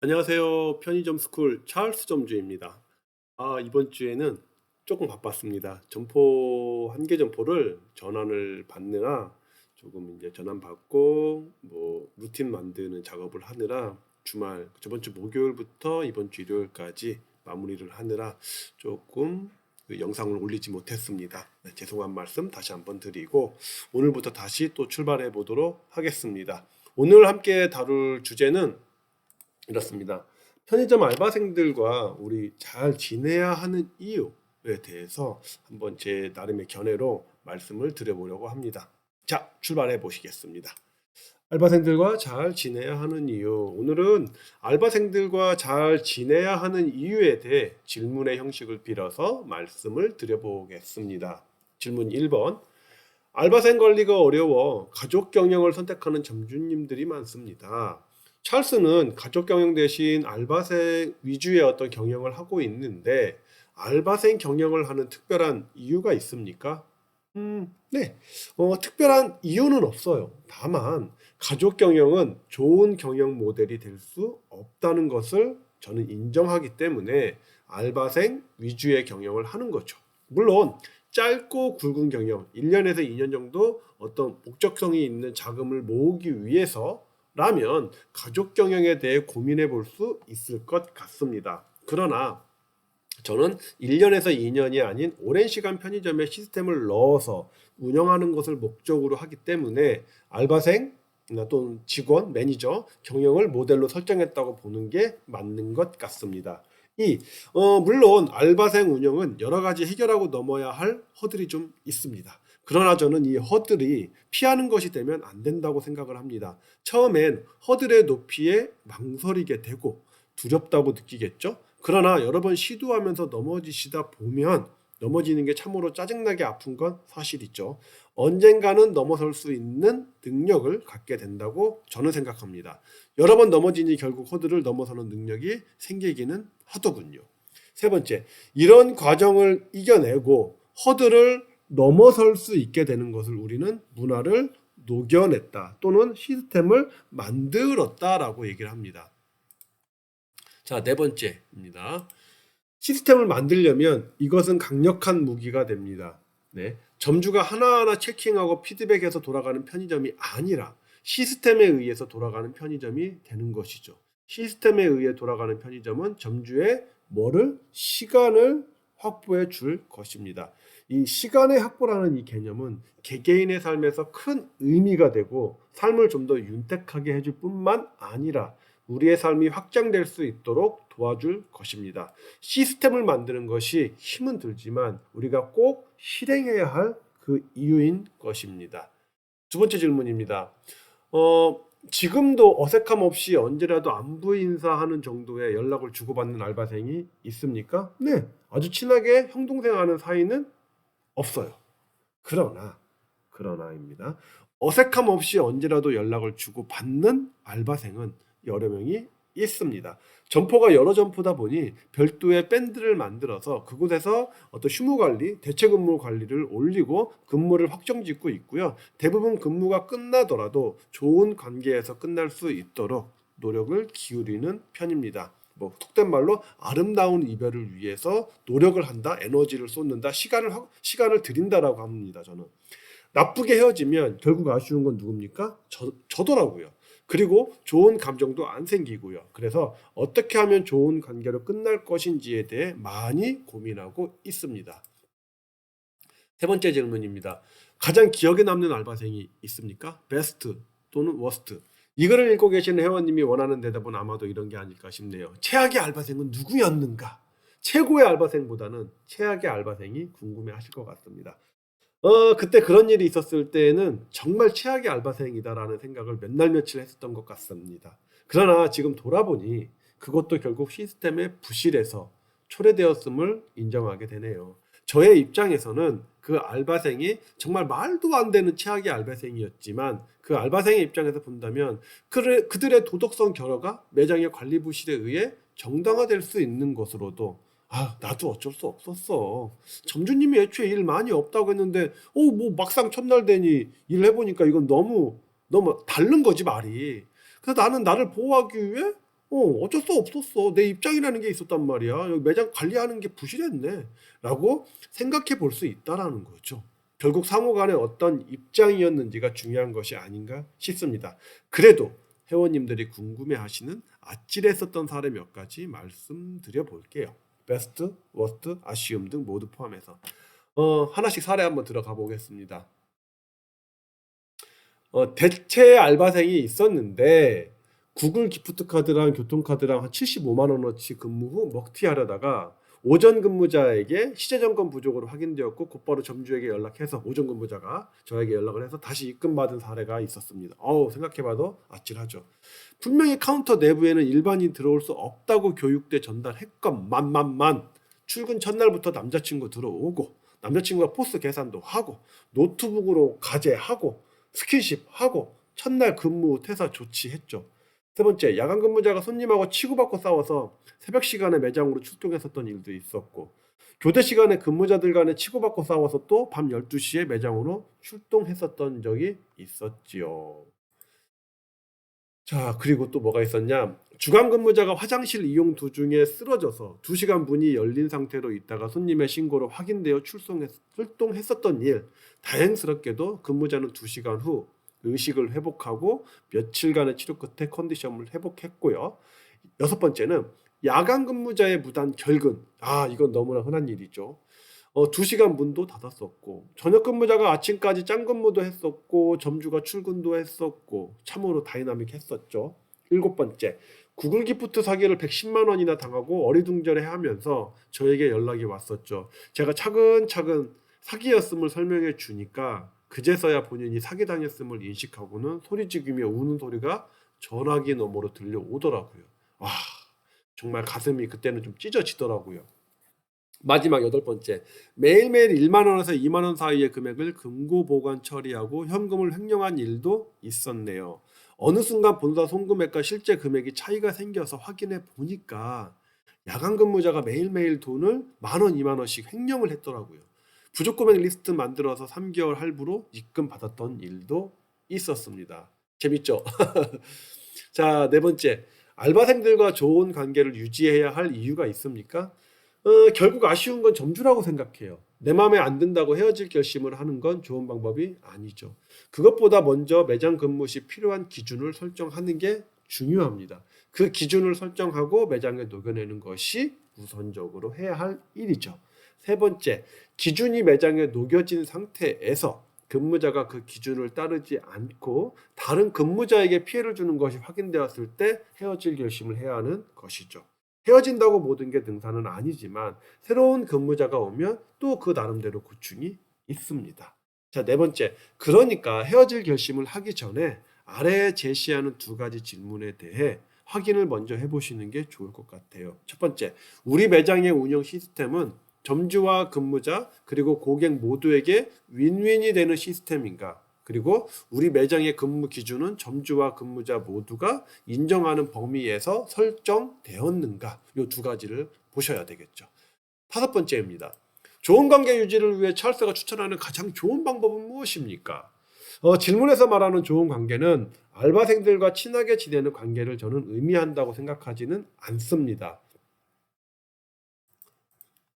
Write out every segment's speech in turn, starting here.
안녕하세요. 편의점 스쿨 찰스 점주입니다. 이번 주에는 조금 바빴습니다. 점포 한 개 점포를 전환을 받느라 조금 이제 전환 받고 뭐 루틴 만드는 작업을 하느라 주말 저번 주 목요일부터 이번 주 일요일까지 마무리를 하느라 조금 그 영상을 올리지 못했습니다. 네, 죄송한 말씀 다시 한번 드리고 오늘부터 다시 또 출발해 보도록 하겠습니다. 오늘 함께 다룰 주제는 이렇습니다. 편의점 알바생들과 우리 잘 지내야 하는 이유에 대해서 한번 제 나름의 견해로 말씀을 드려보려고 합니다. 자, 출발해 보시겠습니다. 알바생들과 잘 지내야 하는 이유. 오늘은 알바생들과 잘 지내야 하는 이유에 대해 질문의 형식을 빌어서 말씀을 드려보겠습니다. 질문 1번. 알바생 관리가 어려워 가족 경영을 선택하는 점주님들이 많습니다. 찰스는 가족 경영 대신 알바생 위주의 어떤 경영을 하고 있는데 알바생 경영을 하는 특별한 이유가 있습니까? 네. 특별한 이유는 없어요. 다만 가족 경영은 좋은 경영 모델이 될 수 없다는 것을 저는 인정하기 때문에 알바생 위주의 경영을 하는 거죠. 물론 짧고 굵은 경영, 1년에서 2년 정도 어떤 목적성이 있는 자금을 모으기 위해서라면 가족 경영에 대해 고민해 볼 수 있을 것 같습니다. 그러나 저는 1년에서 2년이 아닌 오랜 시간 편의점에 시스템을 넣어서 운영하는 것을 목적으로 하기 때문에 알바생 또는 직원, 매니저 경영을 모델로 설정했다고 보는 게 맞는 것 같습니다. 물론 알바생 운영은 여러 가지 해결하고 넘어야 할 허들이 좀 있습니다. 그러나 저는 이 허들이 피하는 것이 되면 안 된다고 생각을 합니다. 처음엔 허들의 높이에 망설이게 되고 두렵다고 느끼겠죠. 그러나 여러 번 시도하면서 넘어지시다 보면 넘어지는 게 참으로 짜증나게 아픈 건 사실이죠. 언젠가는 넘어설 수 있는 능력을 갖게 된다고 저는 생각합니다. 여러 번 넘어지니 결국 허들을 넘어서는 능력이 생기기는 하더군요. 세 번째, 이런 과정을 이겨내고 허들을 넘어설 수 있게 되는 것을 우리는 문화를 녹여냈다 또는 시스템을 만들었다라고 얘기를 합니다. 자, 네 번째입니다. 시스템을 만들려면 이것은 강력한 무기가 됩니다. 네. 점주가 하나하나 체킹하고 피드백해서 돌아가는 편의점이 아니라 시스템에 의해서 돌아가는 편의점이 되는 것이죠. 시스템에 의해 돌아가는 편의점은 점주의 시간을 확보해 줄 것입니다. 이 시간의 확보라는 이 개념은 개개인의 삶에서 큰 의미가 되고 삶을 좀 더 윤택하게 해줄 뿐만 아니라 우리의 삶이 확장될 수 있도록 도와줄 것입니다. 시스템을 만드는 것이 힘은 들지만 우리가 꼭 실행해야 할 그 이유인 것입니다. 두 번째 질문입니다. 지금도 어색함 없이 언제라도 안부 인사하는 정도의 연락을 주고받는 알바생이 있습니까? 네, 아주 친하게 형 동생 하는 사이는 없어요. 그러나입니다. 어색함 없이 언제라도 연락을 주고받는 알바생은 여러 명이 있습니다. 점포가 여러 점포다 보니 별도의 밴드를 만들어서 그곳에서 어떤 휴무 관리, 대체 근무 관리를 올리고 근무를 확정짓고 있고요. 대부분 근무가 끝나더라도 좋은 관계에서 끝날 수 있도록 노력을 기울이는 편입니다. 속된 말로 아름다운 이별을 위해서 노력을 한다, 에너지를 쏟는다, 시간을 들인다라고 합니다. 저는 나쁘게 헤어지면 결국 아쉬운 건 누굽니까? 저더라고요. 그리고 좋은 감정도 안 생기고요. 그래서 어떻게 하면 좋은 관계로 끝날 것인지에 대해 많이 고민하고 있습니다. 세 번째 질문입니다. 가장 기억에 남는 알바생이 있습니까? 베스트 또는 워스트. 이 글을 읽고 계시는 회원님이 원하는 대답은 아마도 이런 게 아닐까 싶네요. 최악의 알바생은 누구였는가? 최고의 알바생보다는 최악의 알바생이 궁금해하실 것 같습니다. 그때 그런 일이 있었을 때에는 정말 최악의 알바생이다라는 생각을 몇 날 며칠 했었던 것 같습니다. 그러나 지금 돌아보니 그것도 결국 시스템의 부실에서 초래되었음을 인정하게 되네요. 저의 입장에서는 그 알바생이 정말 말도 안 되는 최악의 알바생이었지만 그 알바생의 입장에서 본다면 그들의 도덕성 결여가 매장의 관리 부실에 의해 정당화될 수 있는 것으로도 나도 어쩔 수 없었어. 점주님이 애초에 일 많이 없다고 했는데, 막상 첫날 되니 일 해보니까 이건 너무 다른 거지, 말이. 그래서 나는 나를 보호하기 위해, 어쩔 수 없었어. 내 입장이라는 게 있었단 말이야. 여기 매장 관리하는 게 부실했네. 라고 생각해 볼 수 있다라는 거죠. 결국 상호 간에 어떤 입장이었는지가 중요한 것이 아닌가 싶습니다. 그래도 회원님들이 궁금해 하시는 아찔했었던 사례 몇 가지 말씀드려 볼게요. 베스트, 워스트, 아쉬움 등 모두 포함해서. 하나씩 사례 한번 들어가 보겠습니다. 대체 알바생이 있었는데 구글 기프트 카드랑 교통카드랑 한 75만 원어치 근무 후 먹튀하려다가 오전 근무자에게 시제 점검 부족으로 확인되었고 곧바로 점주에게 연락해서 오전 근무자가 저에게 연락을 해서 다시 입금받은 사례가 있었습니다. 생각해봐도 아찔하죠. 분명히 카운터 내부에는 일반인 들어올 수 없다고 교육대 전달했건만 출근 첫날부터 남자친구 들어오고 남자친구가 포스 계산도 하고 노트북으로 과제하고 스킨십하고 첫날 근무 퇴사 조치했죠. 세 번째, 야간 근무자가 손님하고 치고받고 싸워서 새벽 시간에 매장으로 출동했었던 일도 있었고 교대 시간에 근무자들 간에 치고받고 싸워서 또 밤 12시에 매장으로 출동했었던 적이 있었지요. 자, 그리고 또 뭐가 있었냐? 주간 근무자가 화장실 이용 도중에 쓰러져서 2시간 문이 열린 상태로 있다가 손님의 신고로 확인되어 출동했었던 일. 다행스럽게도 근무자는 2시간 후 의식을 회복하고 며칠간의 치료 끝에 컨디션을 회복했고요. 여섯 번째는 야간 근무자의 무단 결근. 이건 너무나 흔한 일이죠. 2시간 문도 닫았었고 저녁 근무자가 아침까지 짱 근무도 했었고 점주가 출근도 했었고 참으로 다이나믹했었죠. 일곱 번째, 구글 기프트 사기를 110만 원이나 당하고 어리둥절해하면서 저에게 연락이 왔었죠. 제가 차근차근 사기였음을 설명해 주니까 그제서야 본인이 사기당했음을 인식하고는 소리지르며 우는 소리가 전화기 너머로 들려오더라고요. 정말 가슴이 그때는 좀 찢어지더라고요. 마지막 여덟 번째, 매일매일 1만 원에서 2만 원 사이의 금액을 금고 보관 처리하고 현금을 횡령한 일도 있었네요. 어느 순간 본사 송금액과 실제 금액이 차이가 생겨서 확인해 보니까 야간 근무자가 매일매일 돈을 1만 원, 2만 원씩 횡령을 했더라고요. 부족 금액 리스트 만들어서 3개월 할부로 입금 받았던 일도 있었습니다. 재밌죠? 자, 네 번째, 알바생들과 좋은 관계를 유지해야 할 이유가 있습니까? 결국 아쉬운 건 점주라고 생각해요. 내 마음에 안 든다고 헤어질 결심을 하는 건 좋은 방법이 아니죠. 그것보다 먼저 매장 근무 시 필요한 기준을 설정하는 게 중요합니다. 그 기준을 설정하고 매장에 녹여내는 것이 우선적으로 해야 할 일이죠. 세 번째, 기준이 매장에 녹여진 상태에서 근무자가 그 기준을 따르지 않고 다른 근무자에게 피해를 주는 것이 확인되었을 때 헤어질 결심을 해야 하는 것이죠. 헤어진다고 모든 게 능사는 아니지만 새로운 근무자가 오면 또 그 나름대로 고충이 있습니다. 자, 네 번째. 그러니까 헤어질 결심을 하기 전에 아래에 제시하는 2가지 질문에 대해 확인을 먼저 해보시는 게 좋을 것 같아요. 첫 번째, 우리 매장의 운영 시스템은 점주와 근무자 그리고 고객 모두에게 윈윈이 되는 시스템인가? 그리고 우리 매장의 근무 기준은 점주와 근무자 모두가 인정하는 범위에서 설정되었는가? 이 2가지를 보셔야 되겠죠. 다섯 번째입니다. 좋은 관계 유지를 위해 찰스가 추천하는 가장 좋은 방법은 무엇입니까? 질문에서 말하는 좋은 관계는 알바생들과 친하게 지내는 관계를 저는 의미한다고 생각하지는 않습니다.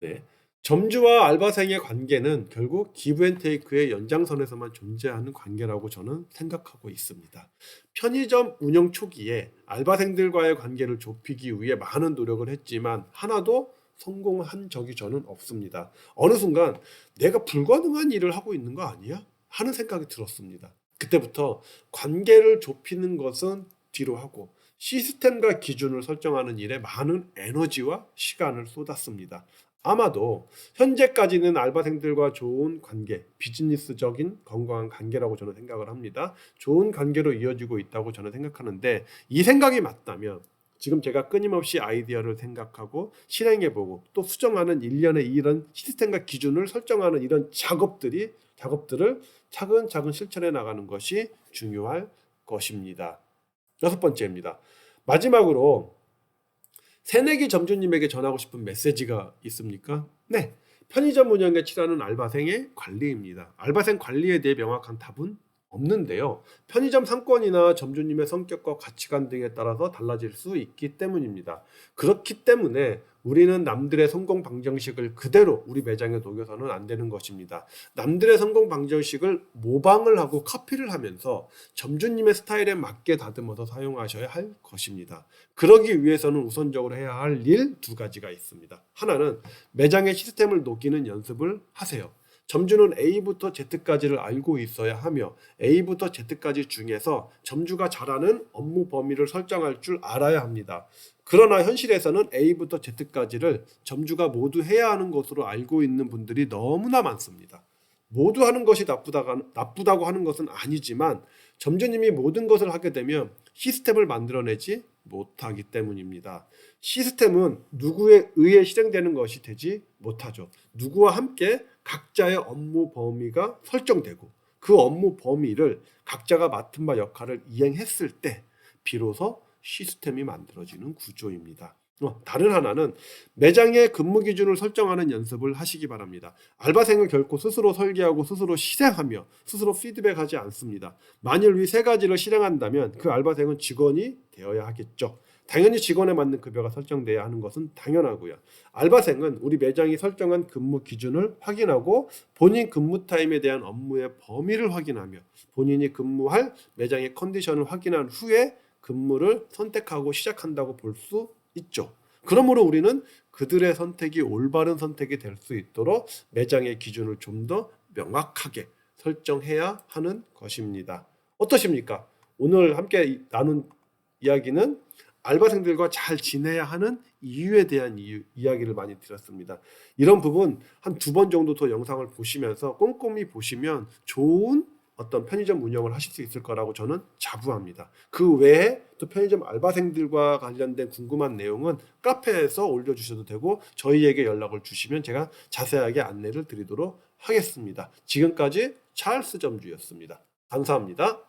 네. 점주와 알바생의 관계는 결국 기브앤테이크의 연장선에서만 존재하는 관계라고 저는 생각하고 있습니다. 편의점 운영 초기에 알바생들과의 관계를 좁히기 위해 많은 노력을 했지만 하나도 성공한 적이 저는 없습니다. 어느 순간 내가 불가능한 일을 하고 있는 거 아니야? 하는 생각이 들었습니다. 그때부터 관계를 좁히는 것은 뒤로 하고 시스템과 기준을 설정하는 일에 많은 에너지와 시간을 쏟았습니다. 아마도 현재까지는 알바생들과 좋은 관계, 비즈니스적인 건강한 관계라고 저는 생각을 합니다. 좋은 관계로 이어지고 있다고 저는 생각하는데 이 생각이 맞다면 지금 제가 끊임없이 아이디어를 생각하고 실행해보고 또 수정하는 일련의 이런 시스템과 기준을 설정하는 이런 작업들을 차근차근 실천해 나가는 것이 중요할 것입니다. 여섯 번째입니다. 마지막으로 새내기 점주님에게 전하고 싶은 메시지가 있습니까? 네. 편의점 운영에 치라는 알바생의 관리입니다. 알바생 관리에 대해 명확한 답은 없는데요. 편의점 상권이나 점주님의 성격과 가치관 등에 따라서 달라질 수 있기 때문입니다. 그렇기 때문에 우리는 남들의 성공 방정식을 그대로 우리 매장에 녹여서는 안 되는 것입니다. 남들의 성공 방정식을 모방을 하고 카피를 하면서 점주님의 스타일에 맞게 다듬어서 사용하셔야 할 것입니다. 그러기 위해서는 우선적으로 해야 할 일 두 가지가 있습니다. 하나는 매장의 시스템을 녹이는 연습을 하세요. 점주는 A부터 Z까지를 알고 있어야 하며 A부터 Z까지 중에서 점주가 잘하는 업무 범위를 설정할 줄 알아야 합니다. 그러나 현실에서는 A부터 Z까지를 점주가 모두 해야 하는 것으로 알고 있는 분들이 너무나 많습니다. 모두 하는 것이 나쁘다고 하는 것은 아니지만 점주님이 모든 것을 하게 되면 시스템을 만들어내지 못하기 때문입니다. 시스템은 누구에 의해 실행되는 것이 되지 못하죠. 누구와 함께 각자의 업무 범위가 설정되고 그 업무 범위를 각자가 맡은 바 역할을 이행했을 때 비로소 시스템이 만들어지는 구조입니다. 다른 하나는 매장의 근무 기준을 설정하는 연습을 하시기 바랍니다. 알바생은 결코 스스로 설계하고 스스로 실행하며 스스로 피드백하지 않습니다. 만일 이 세 가지를 실행한다면 그 알바생은 직원이 되어야 하겠죠. 당연히 직원에 맞는 급여가 설정돼야 하는 것은 당연하고요. 알바생은 우리 매장이 설정한 근무 기준을 확인하고 본인 근무 타임에 대한 업무의 범위를 확인하며 본인이 근무할 매장의 컨디션을 확인한 후에 근무를 선택하고 시작한다고 볼 수 있죠. 그러므로 우리는 그들의 선택이 올바른 선택이 될 수 있도록 매장의 기준을 좀 더 명확하게 설정해야 하는 것입니다. 어떠십니까? 오늘 함께 나눈 이야기는 알바생들과 잘 지내야 하는 이유에 대한 이야기를 많이 드렸습니다. 이런 부분 한 두 번 정도 더 영상을 보시면서 꼼꼼히 보시면 좋은 어떤 편의점 운영을 하실 수 있을 거라고 저는 자부합니다. 그 외에 또 편의점 알바생들과 관련된 궁금한 내용은 카페에서 올려주셔도 되고 저희에게 연락을 주시면 제가 자세하게 안내를 드리도록 하겠습니다. 지금까지 찰스 점주였습니다. 감사합니다.